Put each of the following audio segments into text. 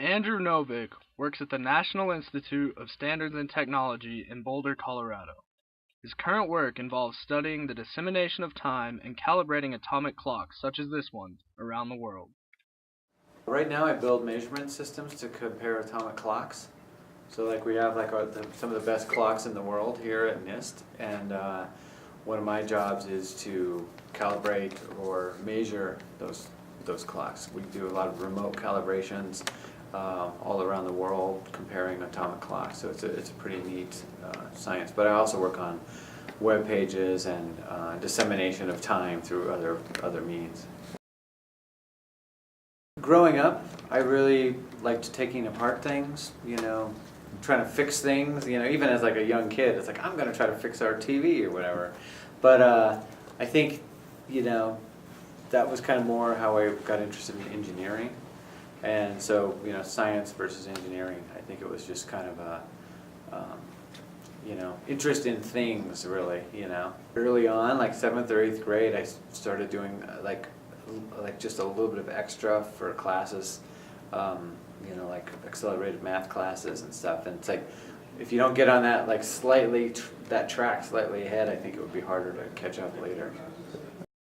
Andrew Novick works at the National Institute of Standards and Technology in Boulder, Colorado. His current work involves studying the dissemination of time and calibrating atomic clocks such as this one around the world. Right now I build measurement systems to compare atomic clocks. So like we have like some of the best clocks in the world here at NIST, and one of my jobs is to calibrate or measure those clocks. We do a lot of remote calibrations all around the world comparing atomic clocks, so it's a pretty neat science. But I also work on web pages and dissemination of time through other means. Growing up, I really liked taking apart things, trying to fix things, even as like a young kid, it's like, I'm going to try to fix our TV or whatever. But I think, that was kind of more how I got interested in engineering. And so, science versus engineering, I think it was just kind of a, interest in things, really, Early on, like 7th or 8th grade, I started doing like just a little bit of extra for classes, like accelerated math classes and stuff. And it's like, if you don't get on that that track slightly ahead, I think it would be harder to catch up later.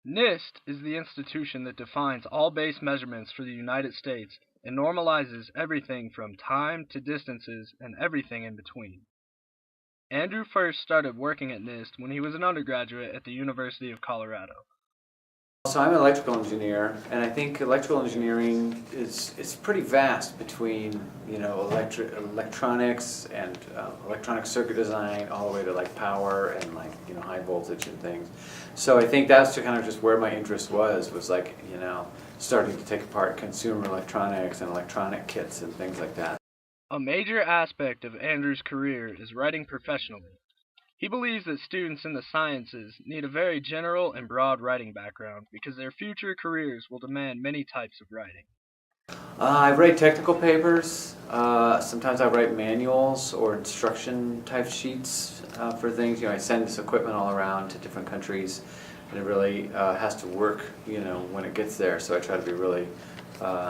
NIST is the institution that defines all base measurements for the United States and normalizes everything from time to distances and everything in between. Andrew first started working at NIST when he was an undergraduate at the University of Colorado. So I'm an electrical engineer, and I think electrical engineering is pretty vast between electronics and electronic circuit design, all the way to like power and high voltage and things. So I think that's kind of just where my interest was like starting to take apart consumer electronics and electronic kits and things like that. A major aspect of Andrew's career is writing professionally. He believes that students in the sciences need a very general and broad writing background because their future careers will demand many types of writing. I write technical papers. Sometimes I write manuals or instruction type sheets for things. I send this equipment all around to different countries, and it really has to work, when it gets there. So I try to be really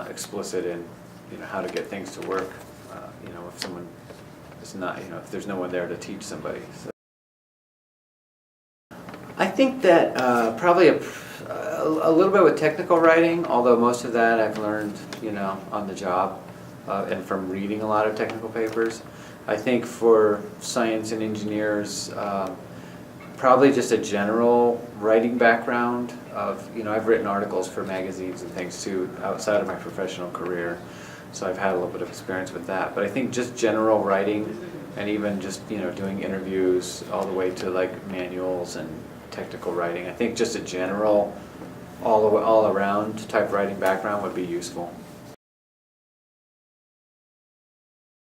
explicit in, how to get things to work. If someone is not, if there's no one there to teach somebody. So. I think that probably a little bit with technical writing, although most of that I've learned, on the job and from reading a lot of technical papers. I think for science and engineers, probably just a general writing background of, I've written articles for magazines and things too outside of my professional career, so I've had a little bit of experience with that. But I think just general writing and even just, doing interviews all the way to like manuals and technical writing. I think just a general, all around type writing background would be useful.